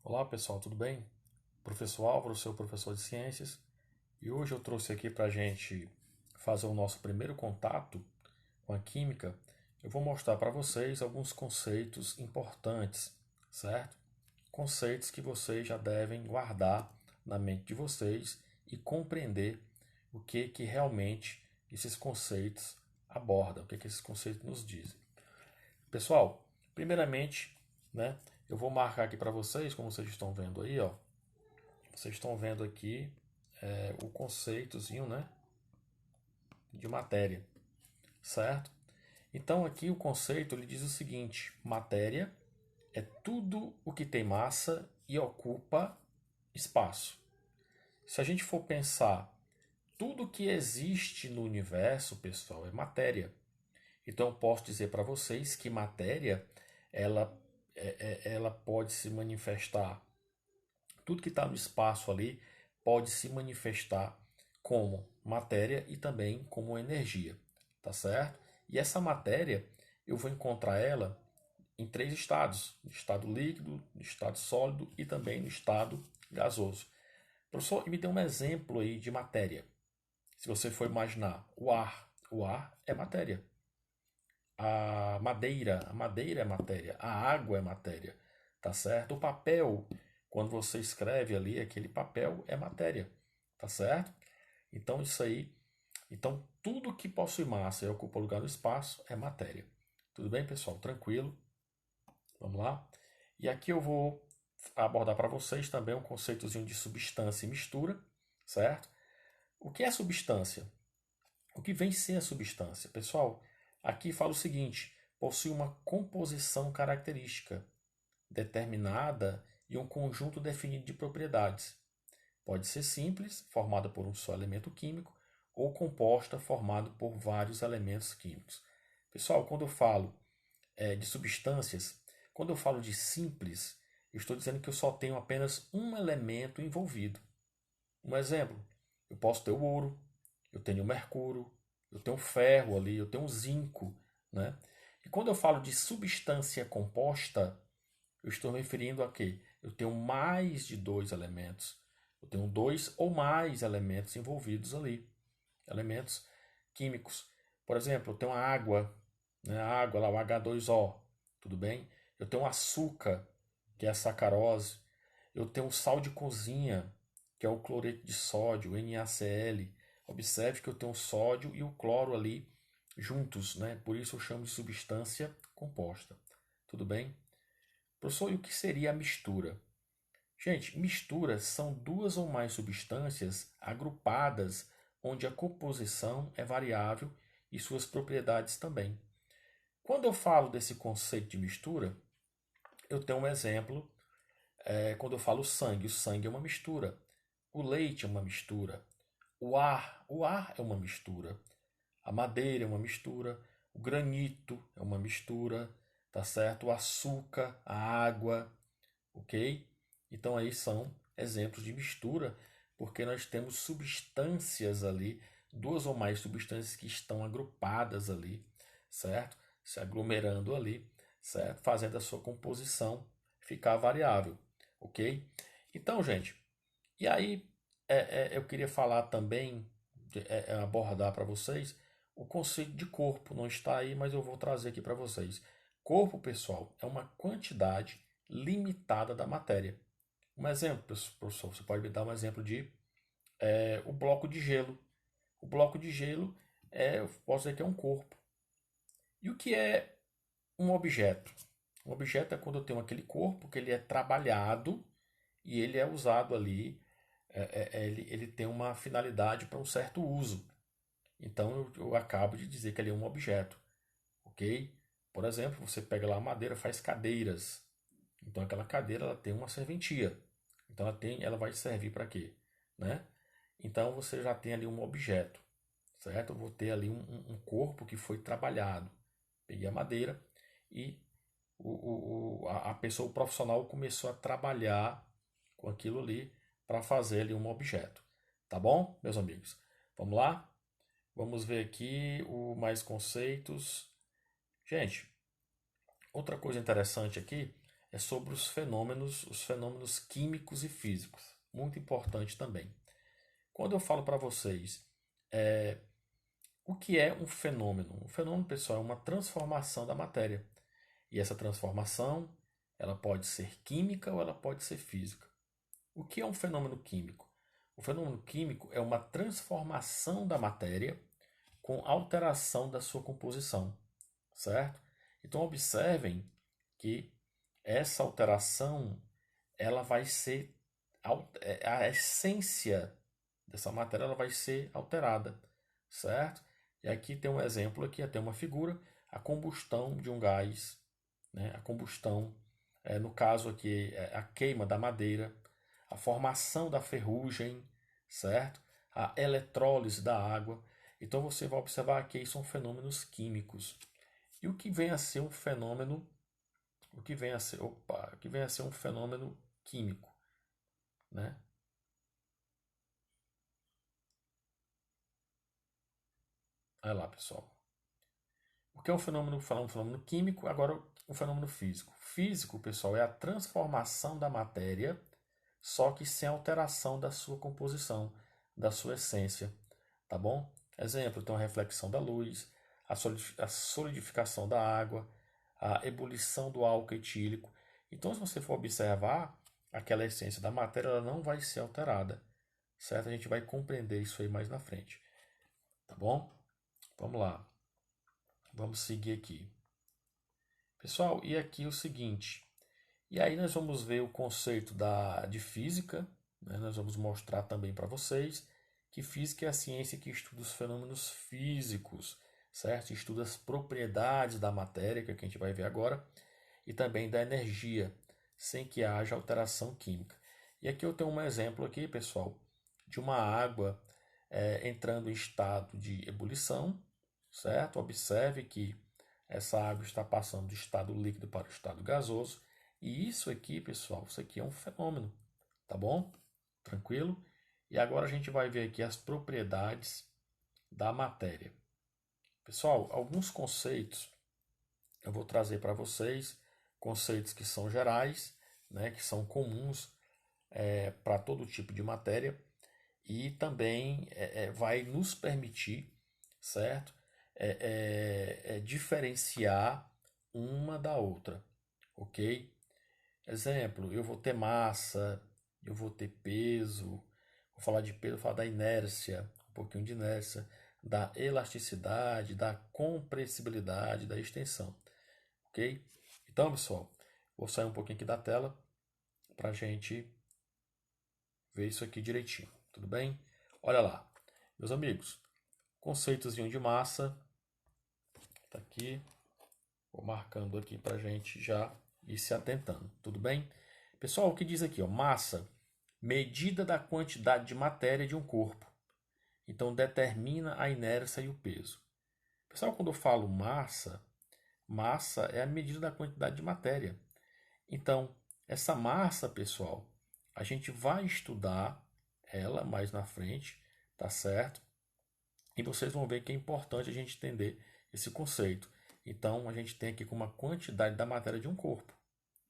Olá pessoal, tudo bem? Professor Álvaro, seu professor de ciências, e hoje eu trouxe aqui para a gente fazer o nosso primeiro contato com a química. Eu vou mostrar para vocês alguns conceitos importantes, certo? Conceitos que vocês já devem guardar na mente de vocês e compreender o que realmente esses conceitos abordam, o que esses conceitos nos dizem. Pessoal, primeiramente, né, eu vou marcar aqui para vocês, como vocês estão vendo aí, ó. Vocês estão vendo aqui o conceitozinho, né, de matéria, certo? Então aqui o conceito ele diz o seguinte: matéria é tudo o que tem massa e ocupa espaço. Se a gente for pensar, tudo que existe no universo, pessoal, é matéria. Então eu posso dizer para vocês que matéria ela, ela pode se manifestar, tudo que está no espaço ali pode se manifestar como matéria e também como energia, tá certo? E essa matéria eu vou encontrar ela em três estados: no estado líquido, no estado sólido e também no estado gasoso. Professor, me dê um exemplo aí de matéria. Se você for imaginar o ar é matéria. A madeira é matéria. A água é matéria, tá certo? O papel, quando você escreve ali, aquele papel é matéria, tá certo? Então isso aí, então tudo que possui massa e ocupa lugar no espaço é matéria. Tudo bem, pessoal? Tranquilo? Vamos lá? E aqui eu vou abordar para vocês também um conceitozinho de substância e mistura, certo? O que é substância? O que vem ser a substância? Pessoal, aqui fala o seguinte: possui uma composição característica determinada e um conjunto definido de propriedades. Pode ser simples, formada por um só elemento químico, ou composta, formada por vários elementos químicos. Pessoal, quando eu falo de substâncias, quando eu falo de simples, eu estou dizendo que eu só tenho apenas um elemento envolvido. Um exemplo, eu posso ter o ouro, eu tenho o mercúrio, eu tenho o ferro ali, eu tenho o zinco, né? E quando eu falo de substância composta, eu estou me referindo a quê? Eu tenho mais de dois elementos. Eu tenho dois ou mais elementos envolvidos ali, elementos químicos. Por exemplo, eu tenho a água, né? A água lá, o H2O, tudo bem? Eu tenho o açúcar, que é a sacarose. Eu tenho o sal de cozinha, que é o cloreto de sódio, o NaCl. Observe que eu tenho o sódio e o cloro ali juntos, né? Por isso eu chamo de substância composta. Tudo bem? Professor, e o que seria a mistura? Gente, misturas são duas ou mais substâncias agrupadas onde a composição é variável e suas propriedades também. Quando eu falo desse conceito de mistura, eu tenho um exemplo. Quando eu falo sangue, o sangue é uma mistura. O leite é uma mistura. O ar é uma mistura. A madeira é uma mistura. O granito é uma mistura, tá certo? O açúcar, a água, ok? Então aí são exemplos de mistura, porque nós temos substâncias ali, duas ou mais substâncias que estão agrupadas ali, certo? Se aglomerando ali, certo? Fazendo a sua composição ficar variável, ok? Então, gente, e aí eu queria falar também, abordar para vocês o conceito de corpo. Não está aí, mas eu vou trazer aqui para vocês. Corpo, pessoal, é uma quantidade limitada da matéria. Um exemplo, professor, você pode me dar um exemplo de o bloco de gelo. O bloco de gelo eu posso dizer que é um corpo. E o que é um objeto? Um objeto é quando eu tenho aquele corpo que ele é trabalhado e ele é usado ali, ele tem uma finalidade para um certo uso. Então eu acabo de dizer que ele é um objeto, ok? Por exemplo, você pega lá a madeira, faz cadeiras. Então aquela cadeira ela tem uma serventia. Então ela vai servir para quê? Né? Então você já tem ali um objeto, certo? Eu vou ter ali um corpo que foi trabalhado. Peguei a madeira e a pessoa, o profissional, começou a trabalhar com aquilo ali para fazer ali um objeto. Tá bom, meus amigos? Vamos lá? Vamos ver aqui mais conceitos. Gente, outra coisa interessante aqui é sobre os fenômenos químicos e físicos. Muito importante também. Quando eu falo para vocês o que é um fenômeno? Um fenômeno, pessoal, é uma transformação da matéria. E essa transformação, ela pode ser química ou ela pode ser física. O que é um fenômeno químico? O fenômeno químico é uma transformação da matéria com alteração da sua composição, certo? Então observem que essa alteração ela vai ser a essência dessa matéria ela vai ser alterada, certo? E aqui tem um exemplo aqui, tem uma figura, a combustão de um gás, né? A combustão, no caso aqui, a queima da madeira, a formação da ferrugem, certo? A eletrólise da água. Então você vai observar que são fenômenos químicos. E o que vem a ser um fenômeno, o que vem a ser um fenômeno químico, né? Olha lá, pessoal. O que é um fenômeno, falando um fenômeno químico, agora um fenômeno físico. Físico, pessoal, é a transformação da matéria, só que sem alteração da sua composição, da sua essência, tá bom? Exemplo, então a reflexão da luz, a solidificação da água, a ebulição do álcool etílico. Então, se você for observar, aquela essência da matéria ela não vai ser alterada, certo? A gente vai compreender isso aí mais na frente, tá bom? Vamos lá, vamos seguir aqui. Pessoal, e aqui o seguinte, e aí nós vamos ver o conceito de física, né? Nós vamos mostrar também para vocês que física é a ciência que estuda os fenômenos físicos, certo? Estuda as propriedades da matéria, que é o que a gente vai ver agora, e também da energia, sem que haja alteração química. E aqui eu tenho um exemplo aqui, pessoal, de uma água entrando em estado de ebulição, certo? Observe que essa água está passando do estado líquido para o estado gasoso. E isso aqui, pessoal, isso aqui é um fenômeno, tá bom? Tranquilo? E agora a gente vai ver aqui as propriedades da matéria. Pessoal, alguns conceitos eu vou trazer para vocês, conceitos que são gerais, né, que são comuns para todo tipo de matéria e também vai nos permitir, certo? Diferenciar uma da outra, ok? Exemplo, eu vou ter massa, eu vou ter peso, vou falar de peso, vou falar da inércia, um pouquinho de inércia, da elasticidade, da compressibilidade, da extensão, ok? Então, pessoal, vou sair um pouquinho aqui da tela para a gente ver isso aqui direitinho, tudo bem? Olha lá, meus amigos, conceitozinho de massa, tá aqui, vou marcando aqui para a gente já ir se atentando, tudo bem? Pessoal, o que diz aqui, ó, massa, medida da quantidade de matéria de um corpo. Então, determina a inércia e o peso. Pessoal, quando eu falo massa, massa é a medida da quantidade de matéria. Então, essa massa, pessoal, a gente vai estudar ela mais na frente, tá certo? E vocês vão ver que é importante a gente entender esse conceito. Então, a gente tem aqui como uma quantidade da matéria de um corpo,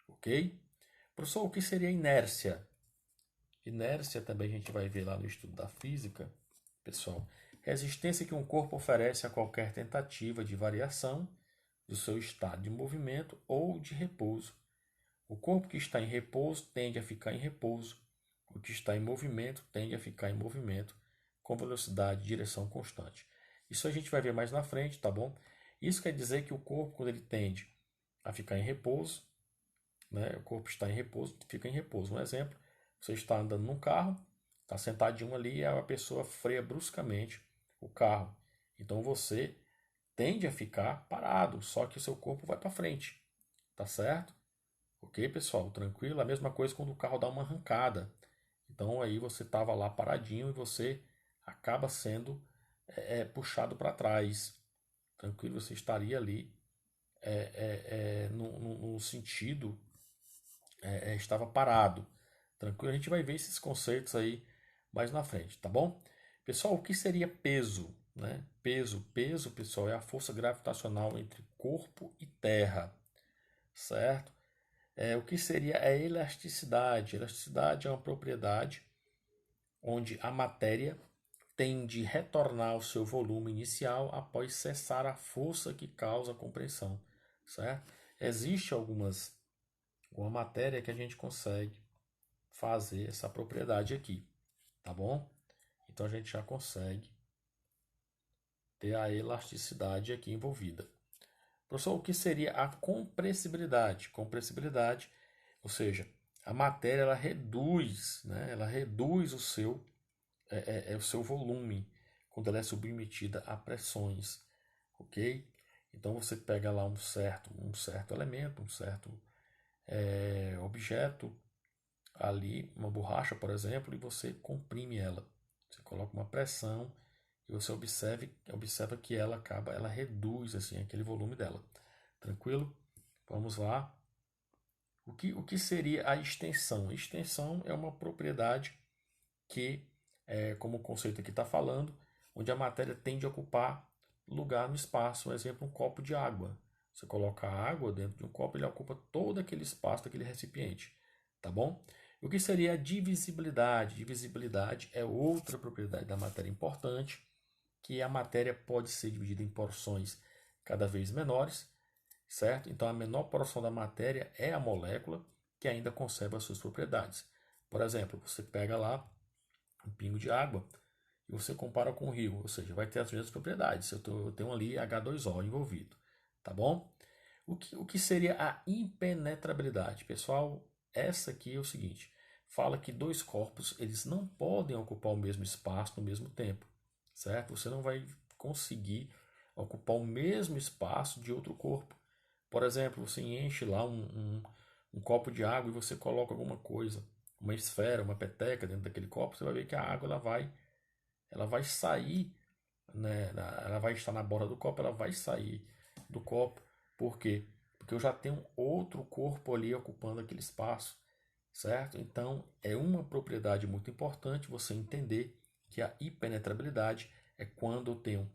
ok? Professor, o que seria inércia? Inércia também a gente vai ver lá no estudo da física, pessoal. Resistência que um corpo oferece a qualquer tentativa de variação do seu estado de movimento ou de repouso. O corpo que está em repouso tende a ficar em repouso. O que está em movimento tende a ficar em movimento com velocidade e direção constante. Isso a gente vai ver mais na frente, tá bom? Isso quer dizer que o corpo, quando ele tende a ficar em repouso, né? O corpo está em repouso, fica em repouso. Um exemplo, você está andando num carro, está sentadinho ali e a pessoa freia bruscamente o carro. Então você tende a ficar parado, só que o seu corpo vai para frente, tá certo? Ok, pessoal? Tranquilo? A mesma coisa quando o carro dá uma arrancada. Então aí você estava lá paradinho e você acaba sendo puxado para trás. Tranquilo? Você estaria ali no sentido, estava parado. Tranquilo? A gente vai ver esses conceitos aí mais na frente, tá bom? Pessoal, o que seria peso? Né? Peso, pessoal, é a força gravitacional entre corpo e terra, certo? O que seria a elasticidade? Elasticidade é uma propriedade onde a matéria tende a retornar ao seu volume inicial após cessar a força que causa a compressão, certo? Existe alguma matéria que a gente consegue fazer essa propriedade aqui, tá bom? Então a gente já consegue ter a elasticidade aqui envolvida. Professor, o que seria a compressibilidade? Compressibilidade, ou seja, a matéria ela reduz, né? Ela reduz o seu volume quando ela é submetida a pressões, ok? Então você pega lá um certo elemento, um certo objeto ali, uma borracha, por exemplo, e você comprime ela. Você coloca uma pressão e você observa que ela reduz assim aquele volume dela. Tranquilo? Vamos lá. O que seria a extensão? A extensão é uma propriedade que, como o conceito aqui está falando, onde a matéria tende a ocupar lugar no espaço. Um exemplo, um copo de água. Você coloca a água dentro de um copo, ele ocupa todo aquele espaço daquele recipiente. Tá bom? E o que seria a divisibilidade? Divisibilidade é outra propriedade da matéria importante, que a matéria pode ser dividida em porções cada vez menores, certo? Então a menor porção da matéria é a molécula que ainda conserva as suas propriedades. Por exemplo, você pega lá um pingo de água e você compara com o rio, ou seja, vai ter as mesmas propriedades. Eu tenho ali H2O envolvido, tá bom? O que seria a impenetrabilidade? Pessoal, essa aqui é o seguinte, fala que dois corpos eles não podem ocupar o mesmo espaço no mesmo tempo, certo? Você não vai conseguir ocupar o mesmo espaço de outro corpo. Por exemplo, você enche lá um copo de água e você coloca alguma coisa, uma esfera, uma peteca dentro daquele copo, você vai ver que a água ela vai sair, né? Ela vai estar na borda do copo, ela vai sair do copo. Por quê? Porque eu já tenho outro corpo ali ocupando aquele espaço, certo? Então é uma propriedade muito importante você entender que a impenetrabilidade é quando eu tenho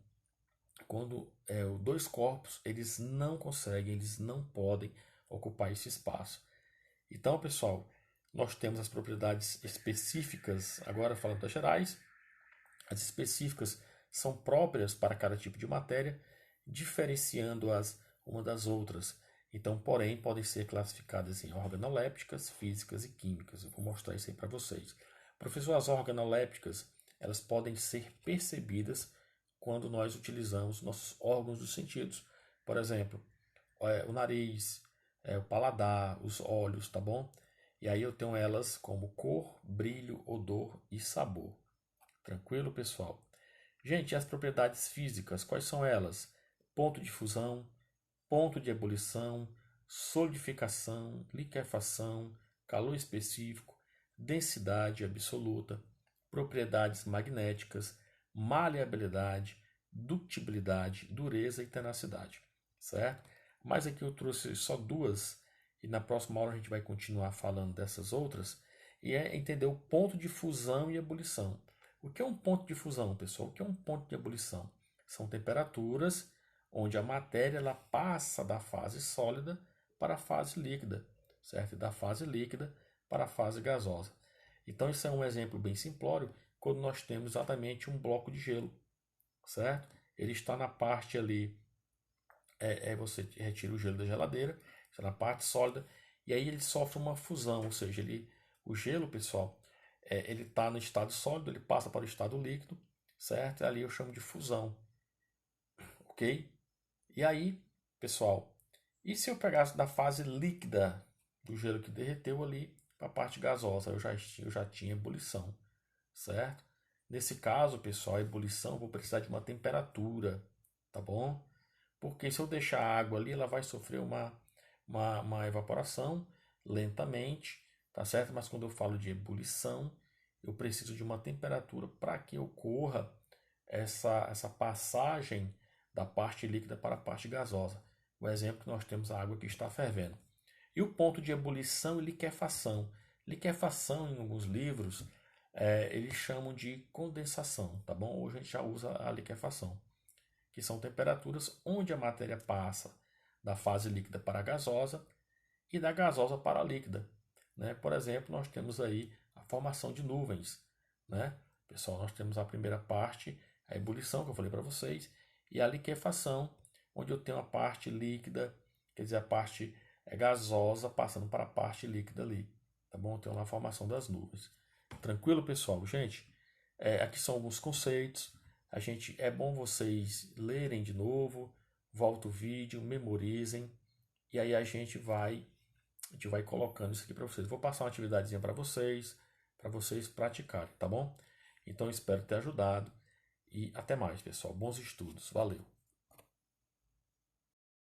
dois corpos eles não conseguem, eles não podem ocupar esse espaço. Então, pessoal, nós temos as propriedades específicas, agora falando das gerais, as específicas são próprias para cada tipo de matéria, diferenciando-as uma das outras. Então, porém, podem ser classificadas em organolépticas, físicas e químicas. Eu vou mostrar isso aí para vocês. Professor, as organolépticas, elas podem ser percebidas quando nós utilizamos nossos órgãos dos sentidos. Por exemplo, o nariz, o paladar, os olhos, tá bom? E aí eu tenho elas como cor, brilho, odor e sabor. Tranquilo, pessoal? Gente, e as propriedades físicas, quais são elas? Ponto de fusão, ponto de ebulição, solidificação, liquefação, calor específico, densidade absoluta, propriedades magnéticas, maleabilidade, ductibilidade, dureza e tenacidade, certo? Mas aqui eu trouxe só duas e na próxima aula a gente vai continuar falando dessas outras e é entender o ponto de fusão e ebulição. O que é um ponto de fusão, pessoal? O que é um ponto de ebulição? São temperaturas onde a matéria ela passa da fase sólida para a fase líquida, certo? E da fase líquida para a fase gasosa. Então, isso é um exemplo bem simplório quando nós temos exatamente um bloco de gelo, certo? Ele está na parte ali, você retira o gelo da geladeira, está na parte sólida, e aí ele sofre uma fusão, ou seja, o gelo, pessoal, ele está no estado sólido, ele passa para o estado líquido, certo? Ali eu chamo de fusão, ok? E aí, pessoal, e se eu pegasse da fase líquida do gelo que derreteu ali para a parte gasosa, eu já tinha ebulição, certo? Nesse caso, pessoal, a ebulição eu vou precisar de uma temperatura, tá bom? Porque se eu deixar a água ali, ela vai sofrer uma evaporação lentamente, tá certo? Mas quando eu falo de ebulição, eu preciso de uma temperatura para que ocorra essa passagem da parte líquida para a parte gasosa. O exemplo que nós temos a água que está fervendo. E o ponto de ebulição e liquefação. Liquefação, em alguns livros, eles chamam de condensação, tá bom? Hoje a gente já usa a liquefação, que são temperaturas onde a matéria passa da fase líquida para a gasosa e da gasosa para a líquida, né? Por exemplo, nós temos aí a formação de nuvens, né? Pessoal, nós temos a primeira parte, a ebulição, que eu falei para vocês, e a liquefação, onde eu tenho a parte líquida, quer dizer, a parte gasosa passando para a parte líquida ali, tá bom? Eu tenho lá a formação das nuvens. Tranquilo, pessoal? Gente, aqui são alguns conceitos. É bom vocês lerem de novo, volta o vídeo, memorizem, e aí a gente vai colocando isso aqui para vocês. Vou passar uma atividadezinha para vocês praticarem, tá bom? Então espero ter ajudado e até mais, pessoal. Bons estudos. Valeu.